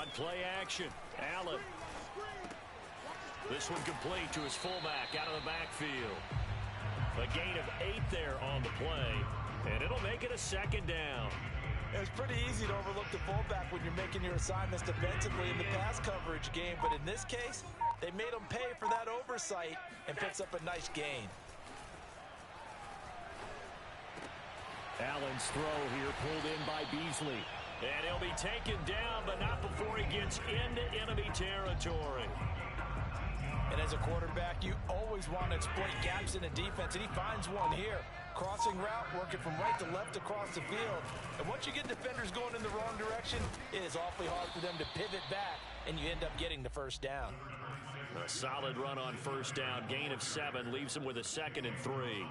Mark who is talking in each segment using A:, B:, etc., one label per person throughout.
A: On play action, Allen. This one complete to his fullback out of the backfield. A gain of 8 there on the play, and it'll make it a second down.
B: It's pretty easy to overlook the fullback when you're making your assignments defensively in the pass coverage game, but in this case, they made him pay for that oversight and picks up a nice gain.
A: Allen's throw here pulled in by Beasley. And he'll be taken down, but not before he gets into enemy territory.
B: And as a quarterback, you always want to exploit gaps in the defense, and he finds one here. Crossing route, working from right to left across the field. And once you get defenders going in the wrong direction, it is awfully hard for them to pivot back, and you end up getting the first down.
A: A solid run on first down. Gain of 7 leaves him with a 2nd and 3.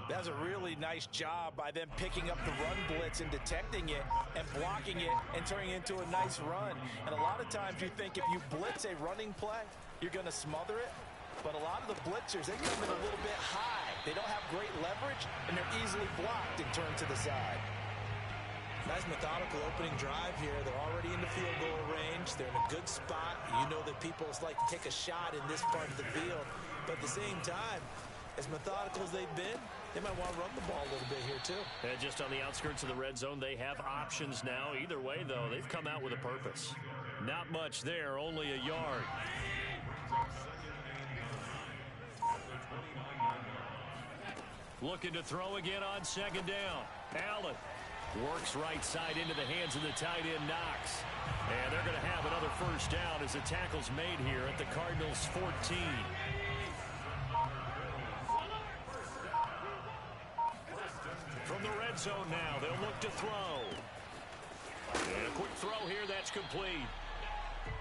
B: That's a really nice job by them picking up the run blitz and detecting it and blocking it and turning it into a nice run. And a lot of times you think if you blitz a running play, you're going to smother it. But a lot of the blitzers, they come in a little bit high. They don't have great leverage, and they're easily blocked and turned to the side. Nice methodical opening drive here. They're already in the field goal range. They're in a good spot. You know that people like to take a shot in this part of the field. But at the same time, as methodical as they've been, they might want to run the ball a little bit here too.
A: And just on the outskirts of the red zone, they have options now. Either way, though, they've come out with a purpose. Not much there, only a yard. Looking to throw again on second down. Allen works right side into the hands of the tight end, Knox. And they're going to have another first down as the tackle's made here at the Cardinals' 14. From the red zone now, they'll look to throw. And a quick throw here, that's complete.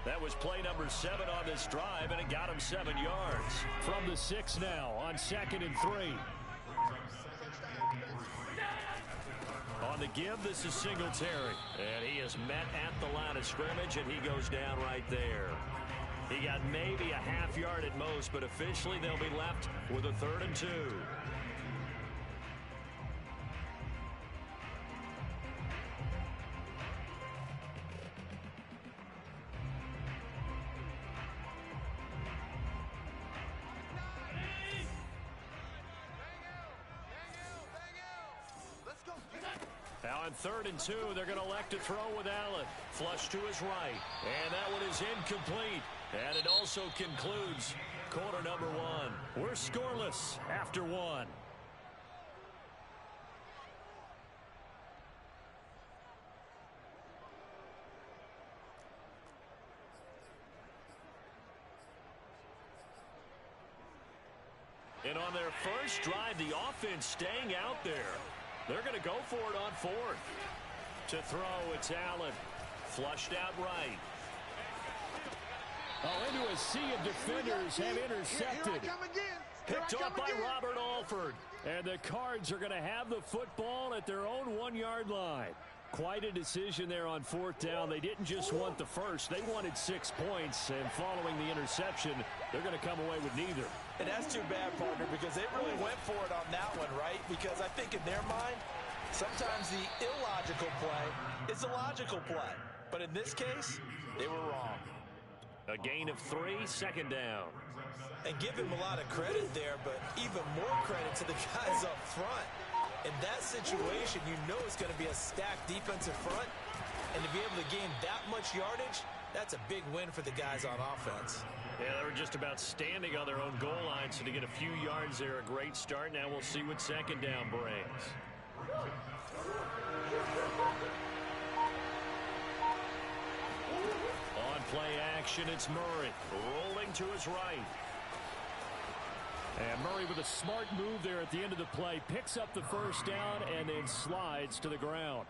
A: That was play number 7 on this drive, and it got him 7 yards. From the 6 now on 2nd and 3. On the give, this is Singletary. And he is met at the line of scrimmage, and he goes down right there. He got maybe a half yard at most, but officially they'll be left with a 3rd and 2. Now on 3rd and 2, they're going to elect to throw with Allen. Flush to his right. And that one is incomplete. And it also concludes quarter number 1. We're scoreless after 1. And on their first drive, the offense staying out there. They're going to go for it on 4th. To throw, it's Allen. Flushed out right. Oh, into a sea of defenders have intercepted. Picked up by Robert Alford. And the Cards are going to have the football at their own 1-yard line. Quite a decision there on 4th down. They didn't just want the first. They wanted 6 points. And following the interception, they're going to come away with neither.
B: And that's too bad, partner, because they really went for it on that one, right? Because I think in their mind, sometimes the illogical play is a logical play. But in this case, they were wrong.
A: A gain of 3, 2nd down.
B: And give him a lot of credit there, but even more credit to the guys up front. In that situation, you know it's going to be a stacked defensive front. And to be able to gain that much yardage, that's a big win for the guys on offense.
A: Yeah, they were just about standing on their own goal line, so to get a few yards there, a great start. Now we'll see what 2nd down brings. On play action, it's Murray, rolling to his right. And Murray with a smart move there at the end of the play, picks up the first down and then slides to the ground.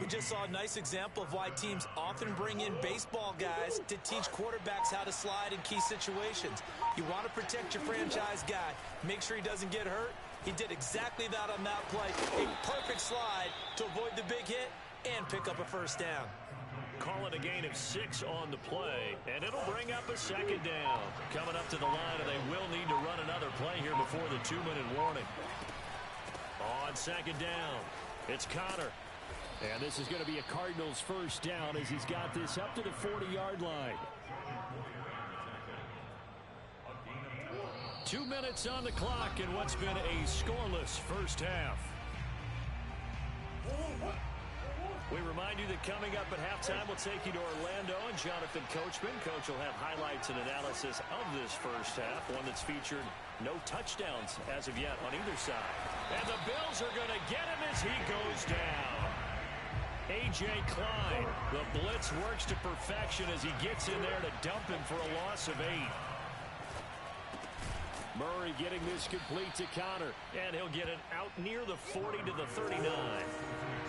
B: We just saw a nice example of why teams often bring in baseball guys to teach quarterbacks how to slide in key situations. You want to protect your franchise guy, make sure he doesn't get hurt. He did exactly that on that play. A perfect slide to avoid the big hit and pick up a first down.
A: Call it a gain of 6 on the play, and it'll bring up a 2nd down. Coming up to the line, and they will need to run another play here before the 2-minute warning. On 2nd down, it's Connor. And this is going to be a Cardinals first down as he's got this up to the 40-yard line. 2 minutes on the clock in what's been a scoreless first half. We remind you that coming up at halftime, we'll take you to Orlando and Jonathan Coachman. Coach will have highlights and analysis of this first half, one that's featured no touchdowns as of yet on either side. And the Bills are going to get him as he goes down. A.J. Klein, the blitz works to perfection as he gets in there to dump him for a loss of 8. Murray getting this complete to Connor, and he'll get it out near the 40 to the 39.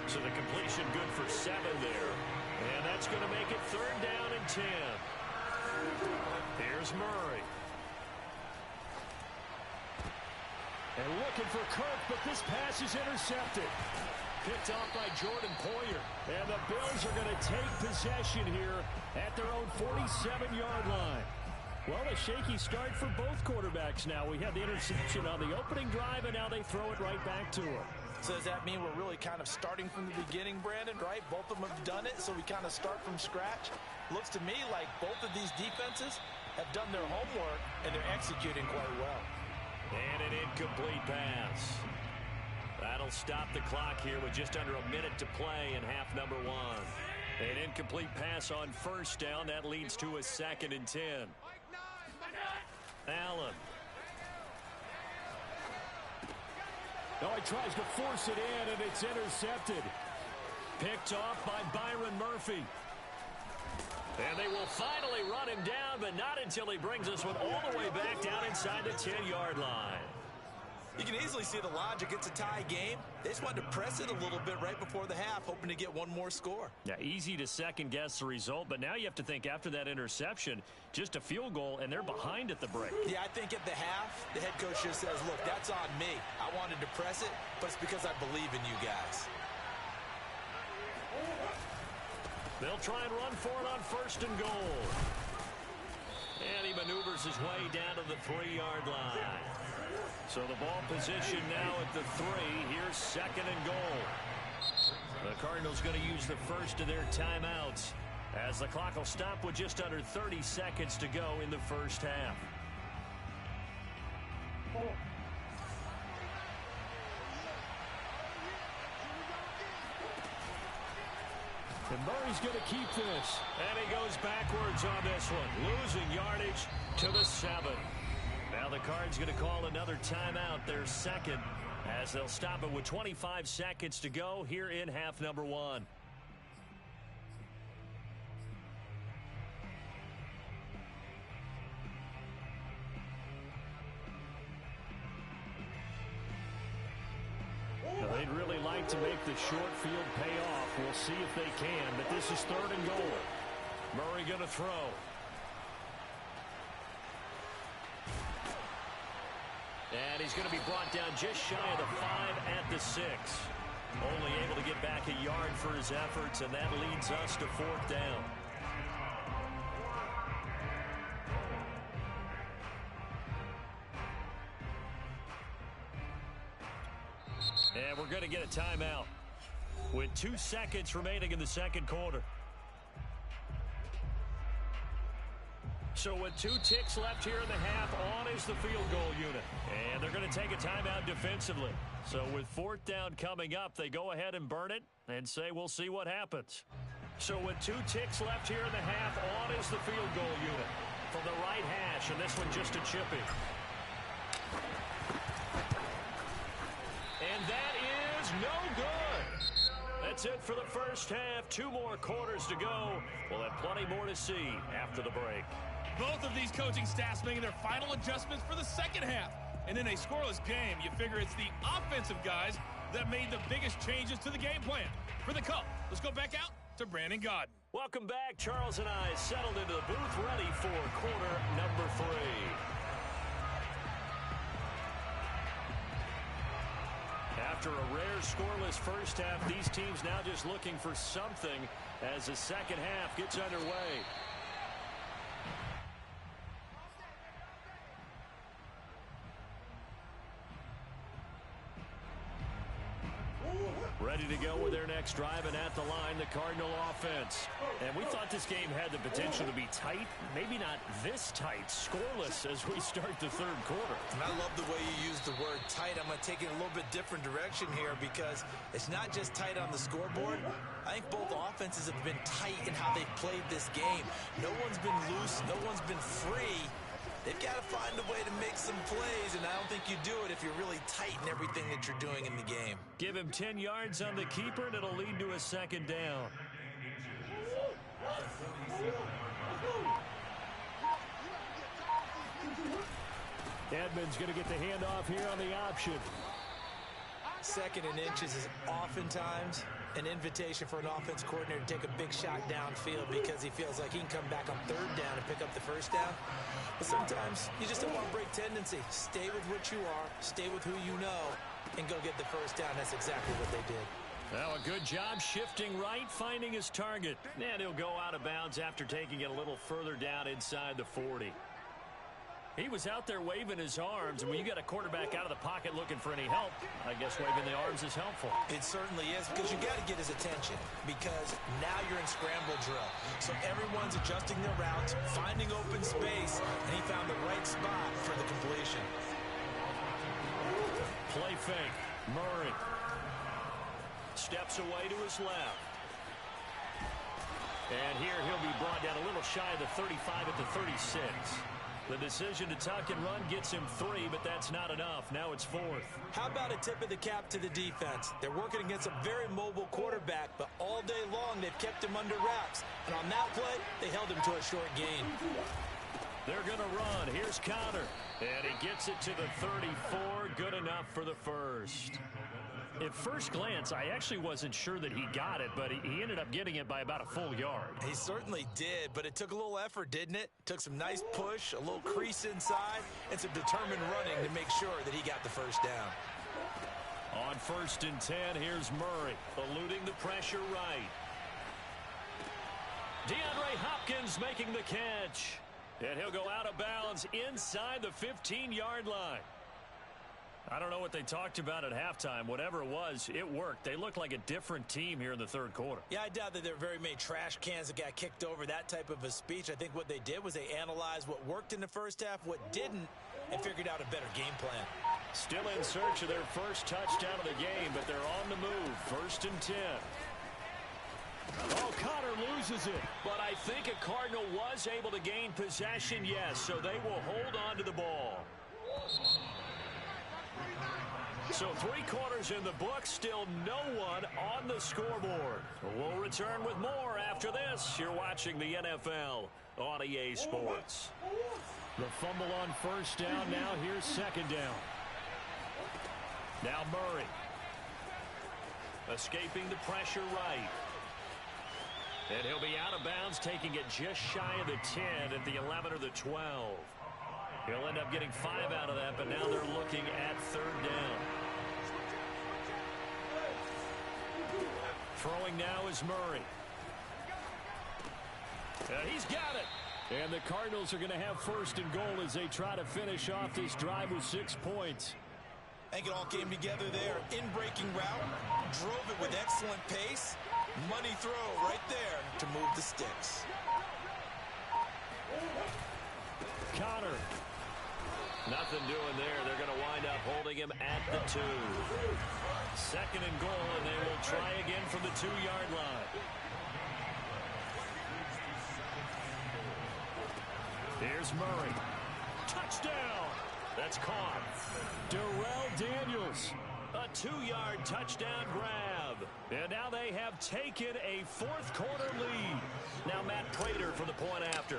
A: So the completion good for 7 there. And that's going to make it 3rd down and 10. Here's Murray. And looking for Kirk, but this pass is intercepted. Picked off by Jordan Poyer. And the Bills are going to take possession here at their own 47-yard line. Well, a shaky start for both quarterbacks now. We had the interception on the opening drive, and now they throw it right back to him.
B: So does that mean we're really kind of starting from the beginning, Brandon, right? Both of them have done it, so we kind of start from scratch. Looks to me like both of these defenses have done their homework, and they're executing quite well.
A: And an incomplete pass. That'll stop the clock here with just under a minute to play in half number 1. An incomplete pass on first down. That leads to a 2nd and 10. Allen. Oh, he tries to force it in, and it's intercepted. Picked off by Byron Murphy. And they will finally run him down, but not until he brings us one all the way back down inside the 10-yard line.
B: You can easily see the logic. It's a tie game. They just wanted to press it a little bit right before the half, hoping to get one more score.
A: Yeah, easy to second-guess the result, but now you have to think after that interception, just a field goal, and they're behind at the break.
B: Yeah, I think at the half, the head coach just says, look, that's on me. I wanted to press it, but it's because I believe in you guys.
A: They'll try and run for it on 1st and goal. And he maneuvers his way down to the 3-yard line. So the ball position now at the 3. Here's 2nd and goal. The Cardinals going to use the first of their timeouts as the clock will stop with just under 30 seconds to go in the first half. And Murray's going to keep this. And he goes backwards on this one, losing yardage to the 7. Now the Cards going to call another timeout, their 2nd, as they'll stop it with 25 seconds to go here in half number 1. Now they'd really like to make the short field pay off. We'll see if they can, but this is 3rd and goal. Murray going to throw. And he's going to be brought down just shy of the 5 at the 6. Only able to get back a yard for his efforts, and that leads us to 4th down. And we're going to get a timeout with 2 seconds remaining in the 2nd quarter. So with 2 ticks left here in the half, on is the field goal unit. And they're going to take a timeout defensively. So with 4th down coming up, they go ahead and burn it and say we'll see what happens. So with 2 ticks left here in the half, on is the field goal unit from the right hash, and this one just a chippy. And that is no good. That's it for the first half. 2 more quarters to go. We'll have plenty more to see after the break.
C: Both of these coaching staffs making their final adjustments for the second half. And in a scoreless game, you figure it's the offensive guys that made the biggest changes to the game plan. For the Cup, let's go back out to Brandon Gaudin.
A: Welcome back. Charles and I settled into the booth, ready for quarter number 3. After a rare scoreless first half, these teams now just looking for something as the second half gets underway. Ready to go with their next next drive, and at the line, the Cardinal offense. And we thought this game had the potential to be tight, maybe not this tight, scoreless as we start the third quarter.
B: And I love the way you use the word tight. I'm going to take it a little bit different direction here because it's not just tight on the scoreboard. I think both offenses have been tight in how they've played this game. No one's been loose. No one's been free. They've got to find a way to make some plays, and I don't think you do it if you're really tight in everything that you're doing in the game.
A: Give him 10 yards on the keeper, and it'll lead to a second down. Edmonds going to get the handoff here on the option.
B: Second and inches is oftentimes an invitation for an offense coordinator to take a big shot downfield because he feels like he can come back on third down and pick up the first down. But sometimes you just don't want to break tendency. Stay with what you are, stay with who you know, and go get the first down. That's exactly what they did.
A: Well, a good job shifting right, finding his target. And he'll go out of bounds after taking it a little further down inside the 40. He was out there waving his arms, and when you got a quarterback out of the pocket looking for any help, I guess waving the arms is helpful.
B: It certainly is, because you got to get his attention, because now you're in scramble drill. So everyone's adjusting their routes, finding open space, and he found the right spot for the completion.
A: Play fake. Murray steps away to his left. And here he'll be brought down a little shy of the 35 at the 36. The decision to tuck and run gets him 3, but that's not enough. Now it's 4th.
B: How about a tip of the cap to the defense? They're working against a very mobile quarterback, but all day long they've kept him under wraps. And on that play, they held him to a short gain.
A: They're going to run. Here's Connor. And he gets it to the 34. Good enough for the first. At first glance, I actually wasn't sure that he got it, but he ended up getting it by about a full yard.
B: He certainly did, but it took a little effort, didn't it? Took some nice push, a little crease inside, and some determined running to make sure that he got the first down.
A: On 1st and 10, here's Murray, eluding the pressure right. DeAndre Hopkins making the catch. And he'll go out of bounds inside the 15-yard line. I don't know what they talked about at halftime. Whatever it was, it worked. They look like a different team here in the third quarter.
B: Yeah, I doubt that there are very many trash cans that got kicked over, that type of a speech. I think what they did was they analyzed what worked in the first half, what didn't, and figured out a better game plan.
A: Still in search of their first touchdown of the game, but they're on the move. 1st and 10. Oh, Connor loses it. But I think a Cardinal was able to gain possession, yes, so they will hold on to the ball. So 3 quarters in the book, still no one on the scoreboard. We'll return with more after this. You're watching the NFL on EA Sports. The fumble on 1st down. Now here's 2nd down. Now Murray. Escaping the pressure right. And he'll be out of bounds, taking it just shy of the 10 at the 11 or the 12. He'll end up getting 5 out of that, but now they're looking at 3rd down. Throwing now is Murray. He's got it. And the Cardinals are going to have 1st and goal as they try to finish off this drive with 6 points.
B: I think it all came together there. In-breaking route, drove it with excellent pace. Money throw right there to move the sticks.
A: Connor. Nothing doing there. They're going to wind up holding him at the 2. 2nd and goal, and they will try again from the 2-yard line. Here's Murray. Touchdown. That's caught. Darrell Daniels. A 2-yard touchdown grab. And now they have taken a 4th quarter lead. Now Matt Prater for the point after.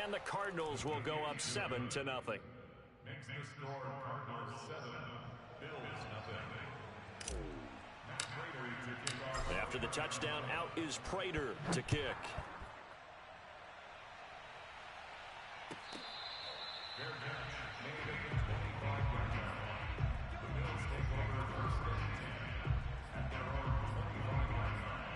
A: And the Cardinals will go up 7-0.
D: Next to score, Cardinals 7, Bills 0. Matt Prater to kick off.
A: After the touchdown, out is Prater to kick.
D: Fair catch, made at the 25-yard line. The Bills take over 1st and 10 at their own 25-yard line.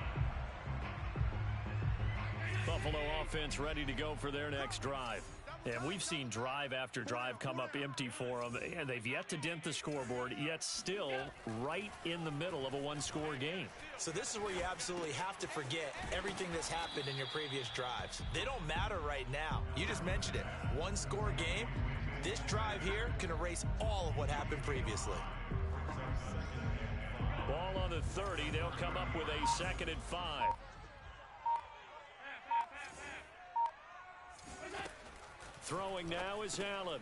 A: Buffalo offense ready to go for their next drive. And we've seen drive after drive come up empty for them, and they've yet to dent the scoreboard, yet still right in the middle of a one-score game.
B: So this is where you absolutely have to forget everything that's happened in your previous drives. They don't matter right now. You just mentioned it. One-score game. This drive here can erase all of what happened previously.
A: Ball on the 30. They'll come up with a 2nd and 5. Throwing now is Allen.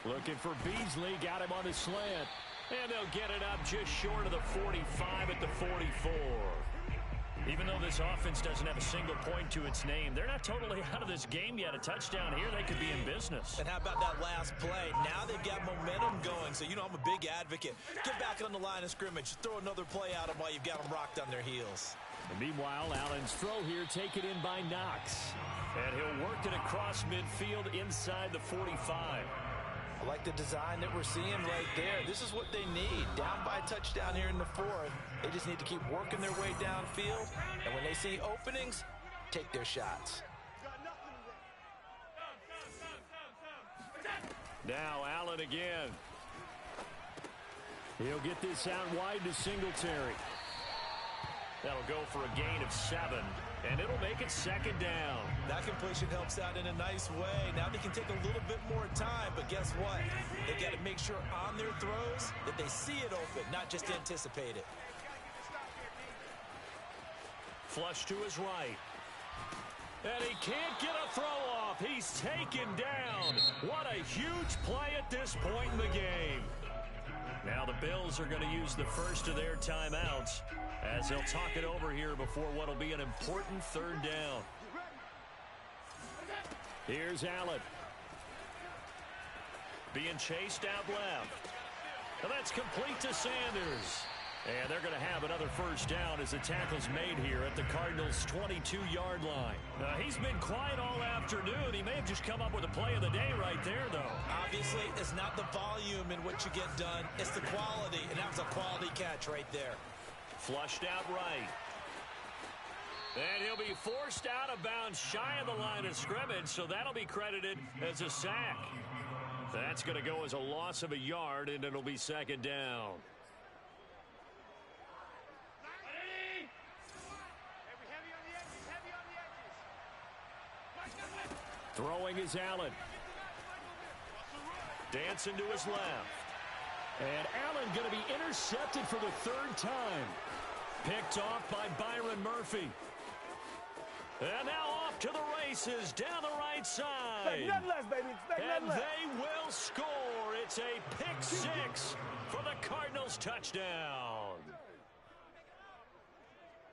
A: Looking for Beasley. Got him on the slant. And they'll get it up just short of the 45 at the 44. Even though this offense doesn't have a single point to its name, they're not totally out of this game yet. A touchdown here, they could be in business.
B: And how about that last play? Now they've got momentum going. So, I'm a big advocate. Get back on the line of scrimmage. Throw another play at them while you've got them rocked on their heels.
A: And meanwhile, Allen's throw here taken in by Knox. And he'll work it across midfield inside the 45.
B: I like the design that we're seeing right there. This is what they need. Down by a touchdown here in the 4th. They just need to keep working their way downfield. And when they see openings, take their shots.
A: Now Allen again. He'll get this out wide to Singletary. That'll go for a gain of 7. And it'll make it 2nd down.
B: That completion helps out in a nice way. Now they can take a little bit more time, but guess what? They've got to make sure on their throws that they see it open, not just anticipate it.
A: Flush to his right. And he can't get a throw off. He's taken down. What a huge play at this point in the game. Now the Bills are going to use the first of their timeouts as they'll talk it over here before what will be an important 3rd down. Here's Allen. Being chased out left. And that's complete to Sanders. And they're going to have another 1st down as the tackle's made here at the Cardinals' 22-yard line. He's been quiet all afternoon. He may have just come up with a play of the day right there, though.
B: Obviously, it's not the volume in what you get done. It's the quality, and that was a quality catch right there.
A: Flushed out right. And he'll be forced out of bounds shy of the line of scrimmage, so that'll be credited as a sack. That's going to go as a loss of a yard, and it'll be 2nd down. Throwing is Allen. Dancing to his left. And Allen going to be intercepted for the 3rd time. Picked off by Byron Murphy. And now off to the races down the right side.
E: Expect nothing less, baby. Expect nothing less.
A: They will score. It's a pick 6 for the Cardinals touchdown.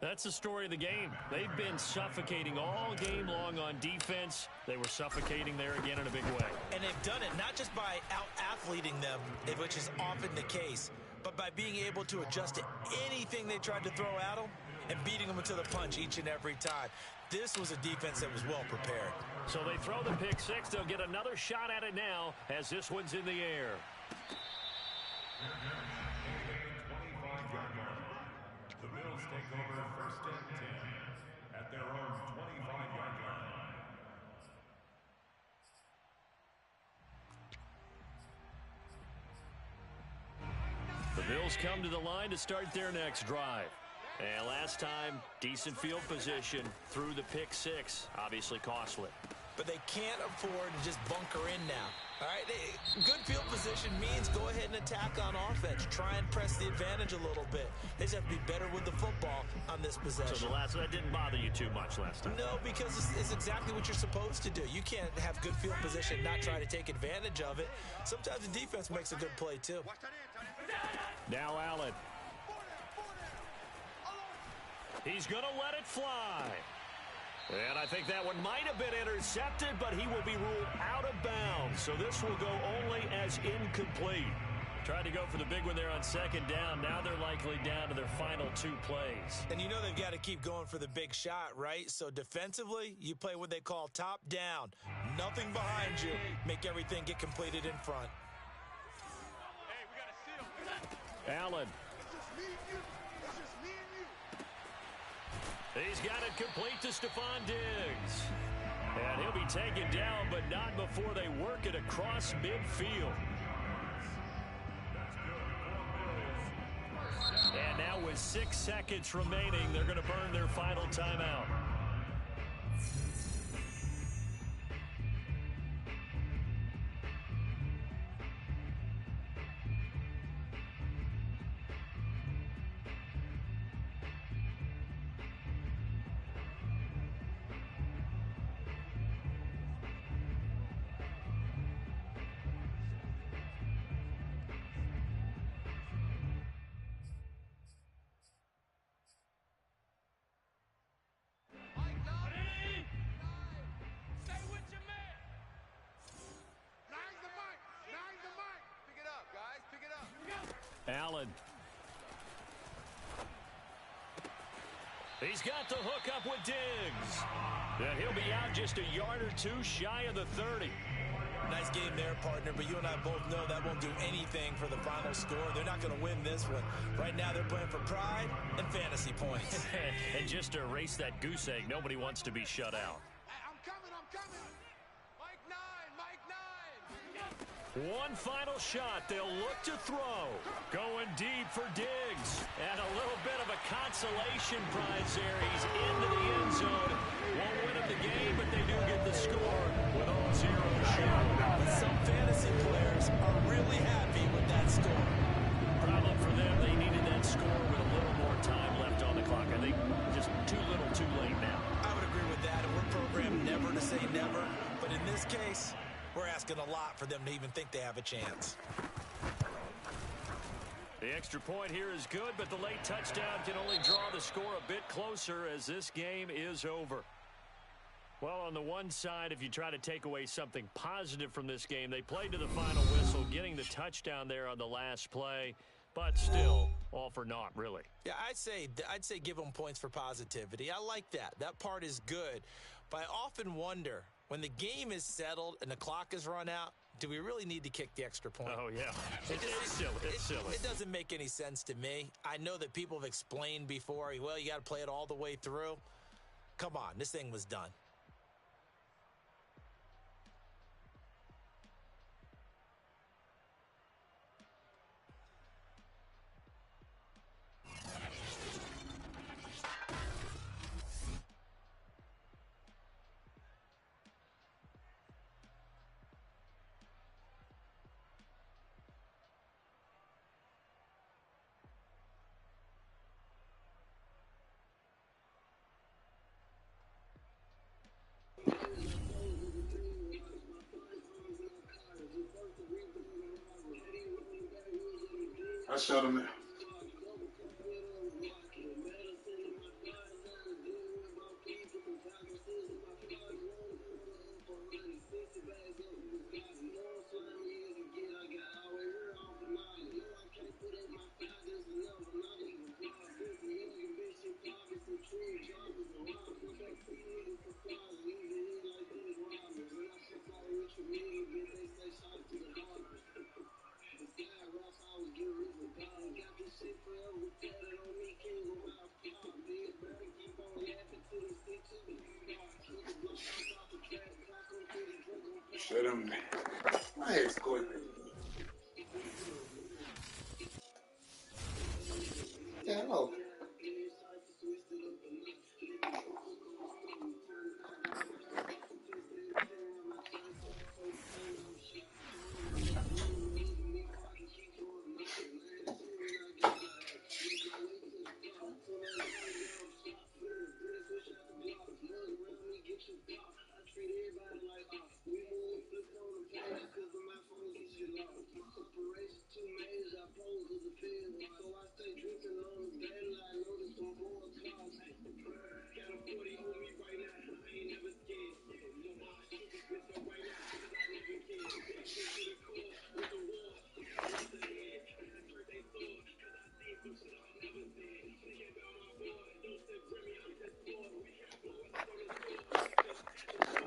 A: That's the story of the game. They've been suffocating all game long on defense. They were suffocating there again in a big way.
B: And they've done it not just by out-athleting them, which is often the case, but by being able to adjust to anything they tried to throw at them and beating them to the punch each and every time. This was a defense that was well prepared.
A: So they throw the pick 6. They'll get another shot at it now as this one's in the air.
D: The Bills take over 1st and 10 at their own 25-yard line.
A: The Bills come to the line to start their next drive. And last time, decent field position through the pick 6. Obviously costly.
B: But they can't afford to just bunker in now. All right, good field position means go ahead and attack on offense. Try and press the advantage a little bit. They just have to be better with the football on this possession.
A: So that didn't bother you too much last time?
B: No, because it's exactly what you're supposed to do. You can't have good field position and not try to take advantage of it. Sometimes the defense makes a good play, too.
A: Now Allen. He's going to let it fly. And I think that one might have been intercepted, but he will be ruled out of bounds. So this will go only as incomplete. Tried to go for the big one there on 2nd down. Now they're likely down to their final 2 plays.
B: And you know they've got to keep going for the big shot, right? So defensively, you play what they call top down. Nothing behind you. Make everything get completed in front.
A: Allen. He's got it complete to Stephon Diggs. And he'll be taken down, but not before they work it across midfield. And now with 6 seconds remaining, they're going to burn their final timeout. Allen. He's got the hook up with Diggs. And he'll be out just a yard or two shy of the 30.
B: Nice game there, partner, but you and I both know that won't do anything for the final score. They're not going to win this one. Right now they're playing for pride and fantasy points.
A: And just to erase that goose egg, nobody wants to be shut out.
F: I'm coming. Mike 9.
A: One final shot. They'll look to throw. Going deep for Diggs. And a little bit of a consolation prize there. He's into the end zone. Won't win him the game, but they do get the score with all 0 short.
B: Some fantasy players are really happy with that score.
A: Problem for them, they needed that score with a little more time left on the clock. I think just too little too late now.
B: I would agree with that, and we're programmed never to say never. But in this case, we're asking a lot for them to even think they have a chance.
A: The extra point here is good, but the late touchdown can only draw the score a bit closer as this game is over. Well, on the one side, if you try to take away something positive from this game, they played to the final whistle, getting the touchdown there on the last play, but still, all for naught, really.
B: Yeah, I'd say give them points for positivity. I like that. That part is good. But I often wonder, when the game is settled and the clock is run out, do we really need to kick the extra point?
A: Oh, yeah. It's silly. It's silly.
B: It doesn't make any sense to me. I know that people have explained before, well, you got to play it all the way through. Come on, this thing was done.
G: I shut him in. Shut him in. My head's going. Yeah, oh.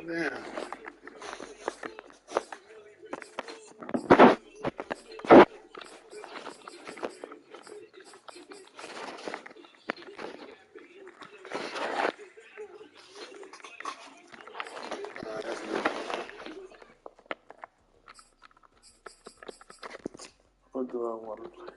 G: Yeah. What do I want to play?